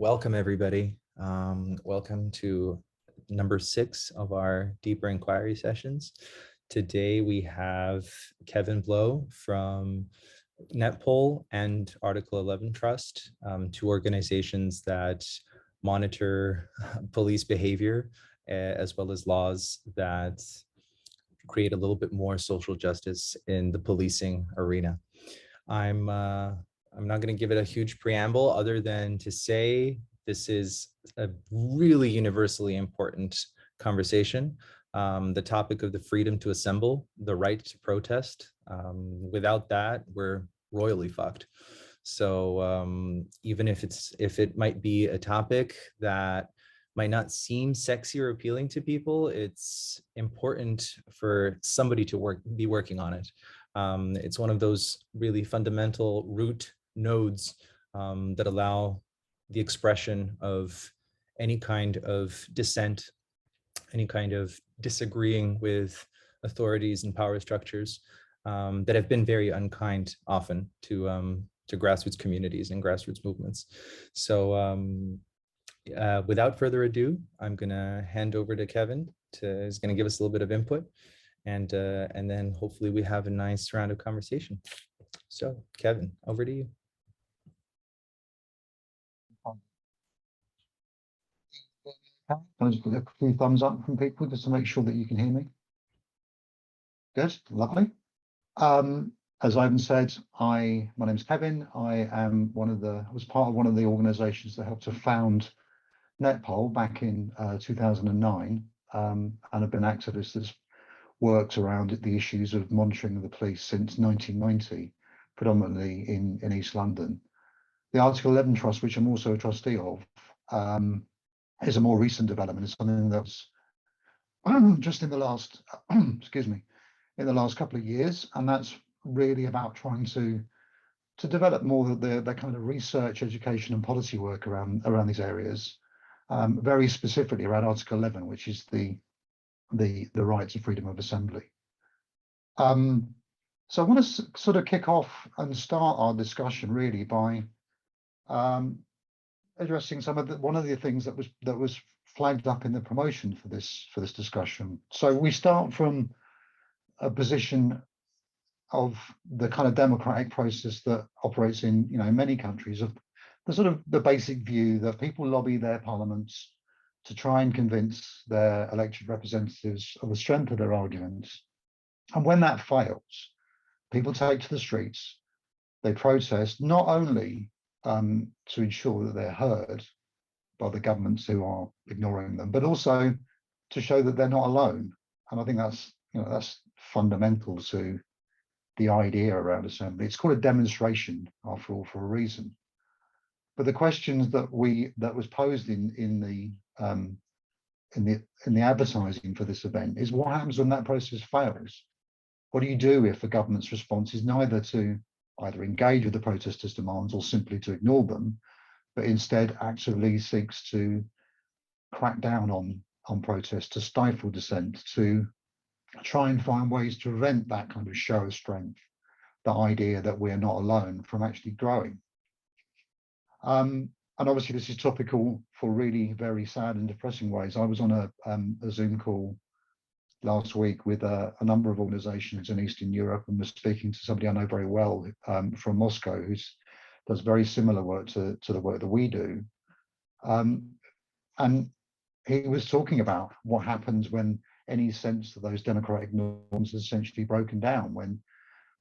Welcome, everybody. Welcome to number 6 of our deeper inquiry sessions. Today we have Kevin Blowe from Netpol and Article 11 Trust, two organizations that monitor police behavior as well as laws that create a little bit more social justice in the policing arena. I'm not going to give it a huge preamble other than to say this is a really universally important conversation. The topic of the freedom to assemble, the right to protest. Without that, we're royally fucked. So even if it might be a topic that might not seem sexy or appealing to people, it's important for somebody to be working on it. It's one of those really fundamental root nodes that allow the expression of any kind of dissent, any kind of disagreeing with authorities and power structures that have been very unkind often to grassroots communities and grassroots movements. So without further ado, I'm going to hand over to Kevin. He's going to give us a little bit of input. And then hopefully we have a nice round of conversation. So Kevin, over to you. Can I just get a few thumbs up from people just to make sure that you can hear me? Good, lovely. As Ivan said, my name's Kevin. I was part of one of the organisations that helped to found Netpol back in 2009, and have been activists that's worked around the issues of monitoring of the police since 1990, predominantly in East London. The Article 11 Trust, which I'm also a trustee of, is a more recent development. It's something that's just in the last, excuse me, in the last couple of years, and that's really about trying to develop more of the kind of research, education, and policy work around these areas, very specifically around Article 11, which is the right to freedom of assembly. So I want to sort of kick off and start our discussion really by addressing one of the things that was flagged up in the promotion for this discussion. So we start from a position of the kind of democratic process that operates in many countries, of the sort of the basic view that people lobby their parliaments to try and convince their elected representatives of the strength of their arguments. And when that fails, people take to the streets, they protest, not only to ensure that they're heard by the governments who are ignoring them, but also to show that they're not alone. And I think that's fundamental to the idea around assembly. It's called a demonstration, after all, for a reason. But the questions that was posed in the advertising for this event is, what happens when that process fails? What do you do if the government's response is neither to either engage with the protesters' demands or simply to ignore them, but instead actively seeks to crack down on protest, to stifle dissent, to try and find ways to prevent that kind of show of strength, the idea that we're not alone, from actually growing? And obviously this is topical for really very sad and depressing ways. I was on a Zoom call last week with a number of organizations in Eastern Europe, and was speaking to somebody I know very well from Moscow, who does very similar work to the work that we do. And he was talking about what happens when any sense of those democratic norms is essentially broken down, when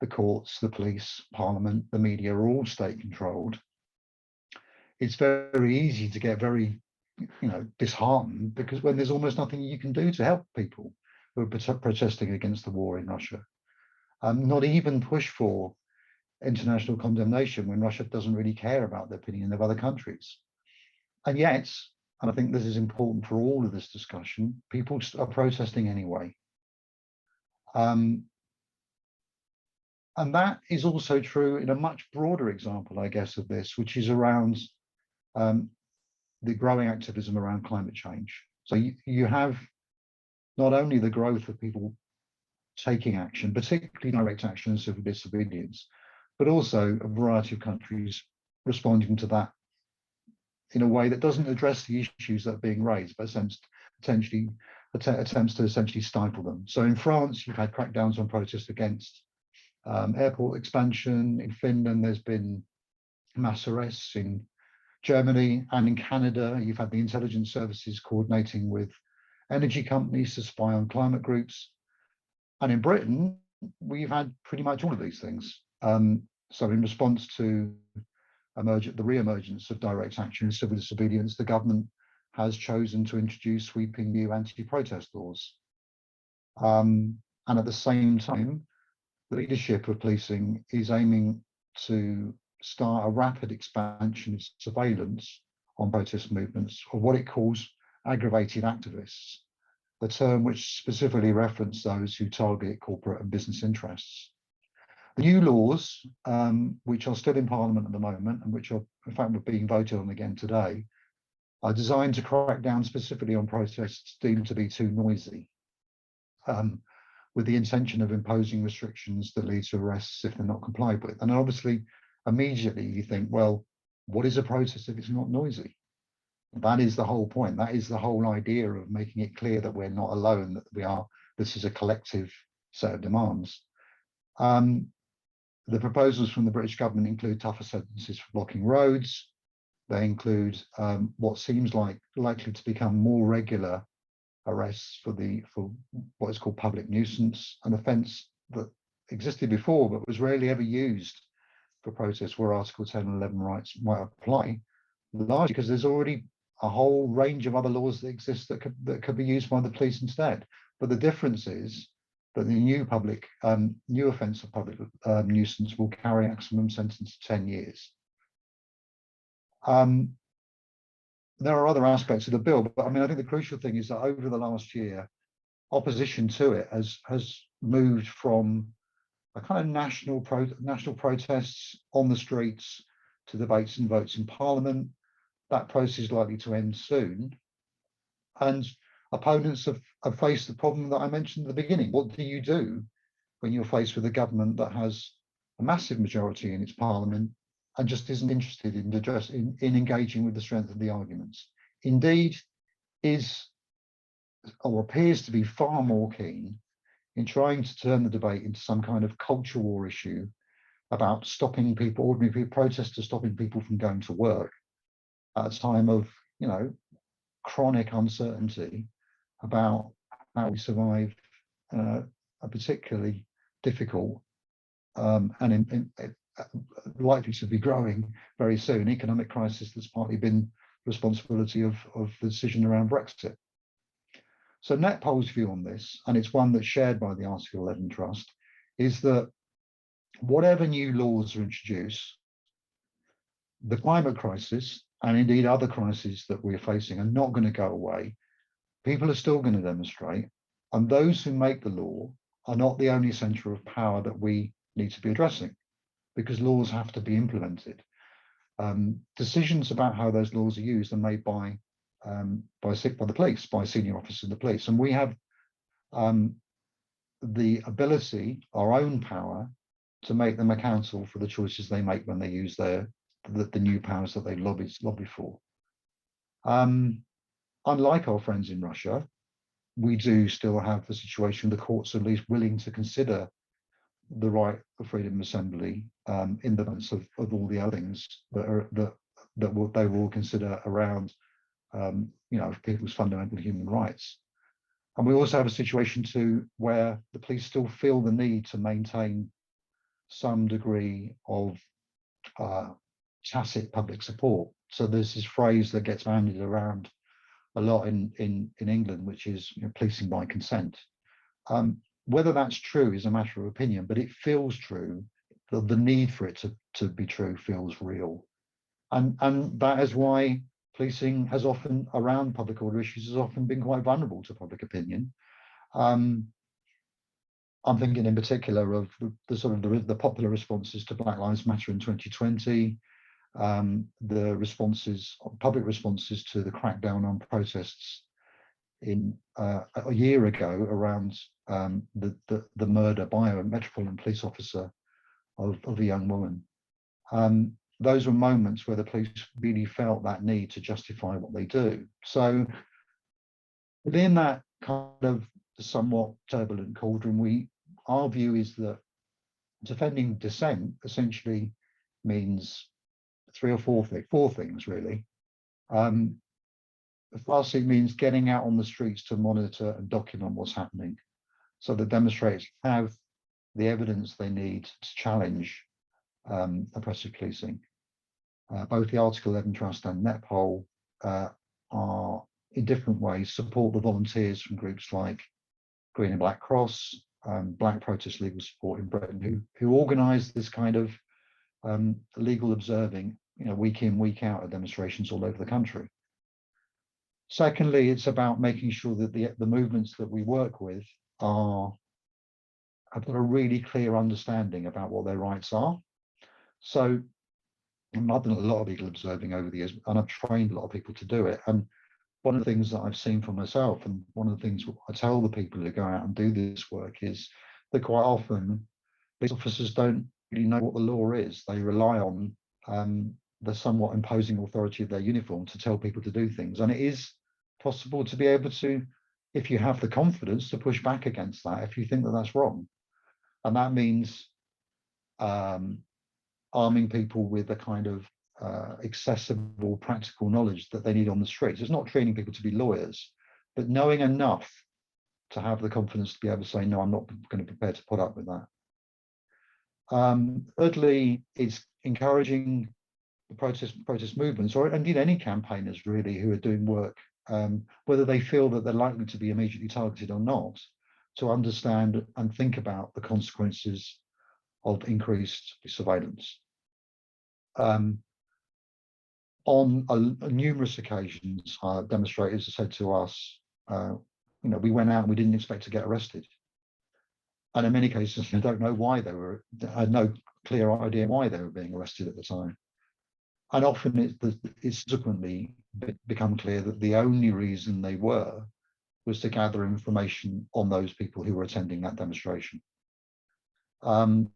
the courts, the police, parliament, the media are all state controlled. It's very easy to get very, disheartened, because when there's almost nothing you can do to help people who are protesting against the war in Russia, not even push for international condemnation when Russia doesn't really care about the opinion of other countries. And yet, and I think this is important for all of this discussion, people are protesting anyway. And that is also true in a much broader example, I guess, of this, which is around the growing activism around climate change. So you have not only the growth of people taking action, particularly direct action and civil disobedience, but also a variety of countries responding to that in a way that doesn't address the issues that are being raised, but attempts to essentially stifle them. So in France, you've had crackdowns on protests against airport expansion. In Finland, there's been mass arrests. In Germany and in Canada, you've had the intelligence services coordinating with energy companies to spy on climate groups. And in Britain, we've had pretty much all of these things. So in response to the re-emergence of direct action and civil disobedience, the government has chosen to introduce sweeping new anti-protest laws. And at the same time, the leadership of policing is aiming to start a rapid expansion of surveillance on protest movements, or what it calls aggravated activists, the term which specifically references those who target corporate and business interests. The new laws, which are still in Parliament at the moment, and which are, in fact, were being voted on again today, are designed to crack down specifically on protests deemed to be too noisy, with the intention of imposing restrictions that lead to arrests if they're not complied with. And obviously, immediately you think, well, what is a protest if it's not noisy? That is the whole point. That is the whole idea of making it clear that we're not alone, that this is a collective set of demands. The proposals from the British government include tougher sentences for blocking roads. They include what seems likely to become more regular arrests for what is called public nuisance, an offence that existed before but was rarely ever used for protests where Article 10 and 11 rights might apply, largely because there's already a whole range of other laws that exist that could be used by the police instead. But the difference is that the new offence of public nuisance will carry a maximum sentence of 10 years. There are other aspects of the bill, but I mean, I think the crucial thing is that over the last year, opposition to it has moved from a kind of national protests on the streets to debates and votes in Parliament. That process is likely to end soon. And opponents have faced the problem that I mentioned at the beginning. What do you do when you're faced with a government that has a massive majority in its Parliament and just isn't interested in engaging with the strength of the arguments? Indeed, is or appears to be far more keen in trying to turn the debate into some kind of culture war issue about stopping people, ordinary people, protesters stopping people from going to work at a time of, chronic uncertainty about how we survive a particularly difficult and likely to be growing very soon economic crisis that's partly been responsibility of the decision around Brexit. So Netpol's view on this, and it's one that's shared by the Article 11 Trust, is that whatever new laws are introduced, the climate crisis, and indeed other crises that we're facing, are not going to go away. People are still going to demonstrate, and those who make the law are not the only centre of power that we need to be addressing, because laws have to be implemented. Decisions about how those laws are used are made by the police, by senior officers of the police, and we have the ability, our own power, to make them accountable for the choices they make when they use the new powers that they lobby for. Unlike our friends in Russia, we do still have the situation the courts are at least willing to consider the right of freedom of assembly in the balance of all the other things that they will consider around people's fundamental human rights. And we also have a situation too where the police still feel the need to maintain some degree of tacit public support. So there's this phrase that gets bandied around a lot in England, which is policing by consent. Whether that's true is a matter of opinion, but it feels true. The need for it to be true feels real. And that is why policing has often, around public order issues, has often been quite vulnerable to public opinion. I'm thinking in particular of the popular responses to Black Lives Matter in 2020, the public responses to the crackdown on protests in a year ago around the murder by a Metropolitan Police officer of a young woman. those were moments where the police really felt that need to justify what they do. So within that kind of somewhat turbulent cauldron, our view is that defending dissent essentially means four things really. First, it means getting out on the streets to monitor and document what's happening, so the demonstrators have the evidence they need to challenge oppressive policing. Both the Article 11 Trust and Netpol are in different ways support the volunteers from groups like Green and Black Cross, Black Protest Legal Support in Britain, who organise this kind of legal observing, week in, week out at demonstrations all over the country. Secondly, it's about making sure that the movements that we work with have got a really clear understanding about what their rights are. So I've done a lot of legal observing over the years, and I've trained a lot of people to do it. And one of the things that I've seen for myself, and one of the things I tell the people who go out and do this work, is that quite often these officers don't really know what the law is. They rely on the somewhat imposing authority of their uniform to tell people to do things. And it is possible to be able to, if you have the confidence, to push back against that if you think that that's wrong. And that means arming people with the kind of accessible, practical knowledge that they need on the streets. It's not training people to be lawyers, but knowing enough to have the confidence to be able to say, no, I'm not going to be prepared to put up with that. Thirdly, it's encouraging the protest movements, or indeed any campaigners really who are doing work, whether they feel that they're likely to be immediately targeted or not, to understand and think about the consequences of increased surveillance. On numerous occasions, demonstrators have said to us, we went out and we didn't expect to get arrested. And in many cases, they don't know why they had no clear idea why they were being arrested at the time. And often it's subsequently become clear that the only reason they was to gather information on those people who were attending that demonstration. Part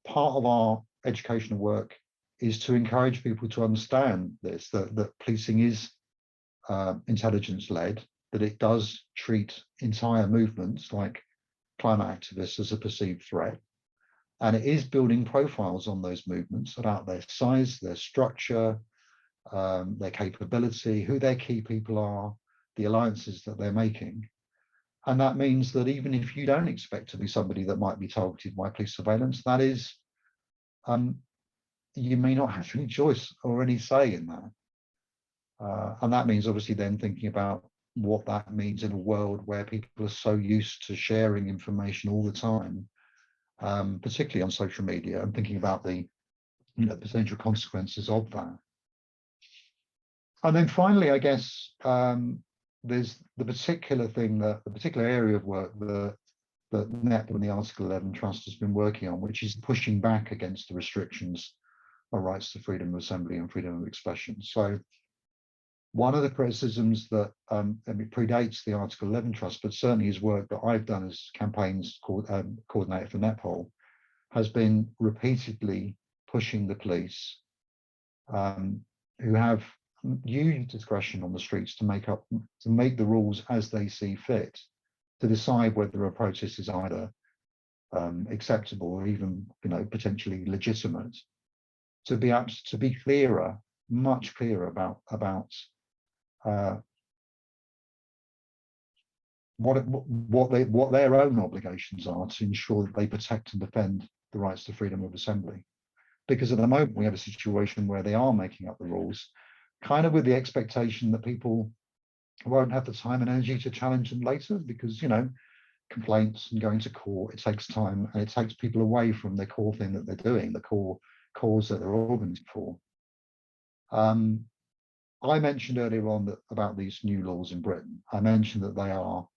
of our educational work is to encourage people to understand this, that policing is intelligence-led, that it does treat entire movements like climate activists as a perceived threat. And it is building profiles on those movements about their size, their structure, their capability, who their key people are, the alliances that they're making. And that means that even if you don't expect to be somebody that might be targeted by police surveillance, that is, you may not have any choice or any say in that. And that means obviously then thinking about what that means in a world where people are so used to sharing information all the time, particularly on social media, and thinking about the potential consequences of that. And then finally, I guess, there's the particular area of work that Netpol and the Article 11 Trust has been working on, which is pushing back against the restrictions on rights to freedom of assembly and freedom of expression. So one of the criticisms that it predates the Article 11 Trust, but certainly is work that I've done as campaigns coordinator for Netpol, has been repeatedly pushing the police, who have huge discretion on the streets to make the rules as they see fit, to decide whether a protest is either acceptable or even potentially legitimate, to be clearer, much clearer about what their own obligations are to ensure that they protect and defend the rights to freedom of assembly. Because at the moment we have a situation where they are making up the rules, kind of with the expectation that people won't have the time and energy to challenge them later, because complaints and going to court, it takes time and it takes people away from the core thing that they're doing, the core cause that they're organised for. I mentioned earlier on about these new laws in Britain. I mentioned that they are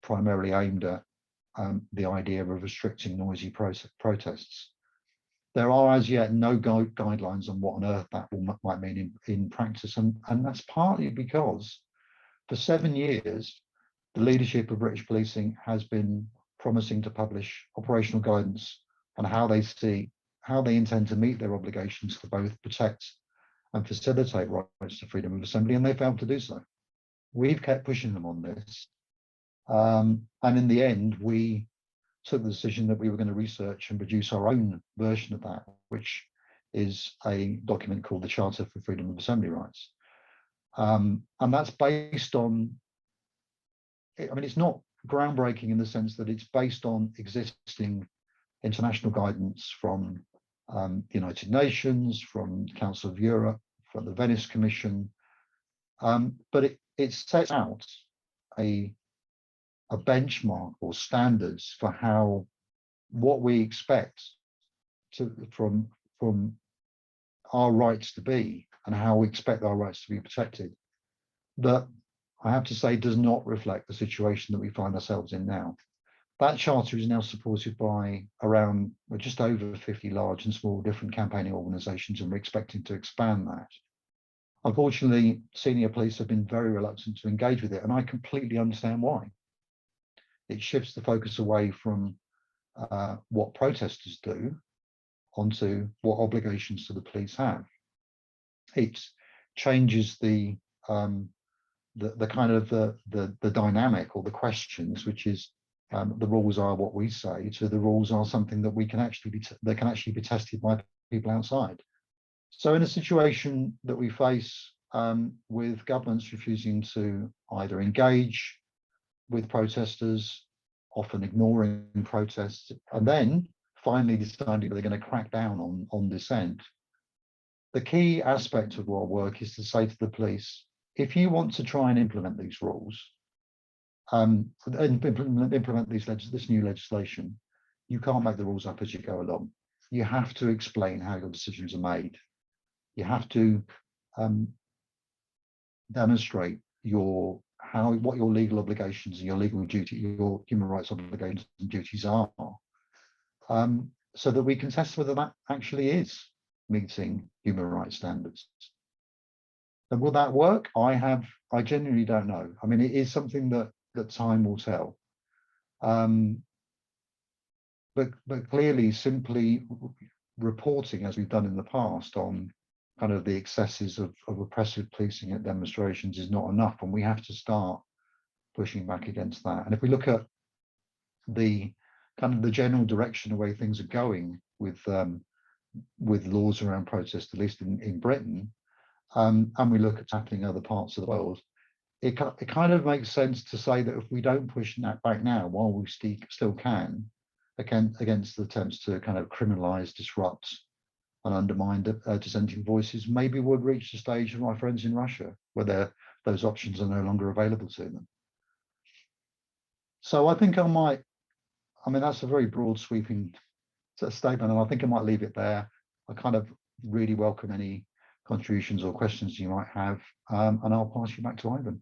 primarily aimed at the idea of restricting noisy protests. There are as yet no guidelines on what on earth that might mean in practice, and that's partly because for 7 years the leadership of British policing has been promising to publish operational guidance on how they see how they intend to meet their obligations to both protect and facilitate rights to freedom of assembly, and they failed to do so. We've kept pushing them on this. And in the end, we took the decision that we were going to research and produce our own version of that, which is a document called the Charter for Freedom of Assembly Rights. And that's based on, I mean, it's not groundbreaking in the sense that it's based on existing international guidance from the United Nations, from the Council of Europe, from the Venice Commission, but it sets out a benchmark or standards for what we expect from our rights to be, and how we expect our rights to be protected, that I have to say does not reflect the situation that we find ourselves in now. That charter is now supported by around just over 50 large and small different campaigning organisations, and we're expecting to expand that. Unfortunately, senior police have been very reluctant to engage with it, and I completely understand why. It shifts the focus away from what protesters do onto what obligations do the police have. It changes the kind of the dynamic or the questions, which is the rules are what we say, to the rules are something that can actually be tested by people outside. So in a situation that we face with governments refusing to either engage with protesters, often ignoring protests, and then finally deciding that they're going to crack down on dissent, the key aspect of our work is to say to the police, if you want to try and implement these rules, and implement this new legislation, you can't make the rules up as you go along. You have to explain how your decisions are made. You have to demonstrate what your legal obligations and your legal duty, your human rights obligations and duties are, so that we can test whether that actually is meeting human rights standards. And will that work? I genuinely don't know. I mean, it is something that time will tell. But clearly, simply reporting, as we've done in the past, on kind of the excesses of oppressive policing at demonstrations is not enough, and we have to start pushing back against that. And if we look at the kind of the general direction of where things are going with laws around protest, at least in Britain, and we look at happening in other parts of the world, it kind of makes sense to say that if we don't push that back now, while we still can, against the attempts to kind of criminalise, disrupt, and undermine dissenting voices, maybe we'll reach the stage of my friends in Russia, where those options are no longer available to them. So I think that's a very broad sweeping statement, and I think I might leave it there. I kind of really welcome any contributions or questions you might have, and I'll pass you back to Ivan.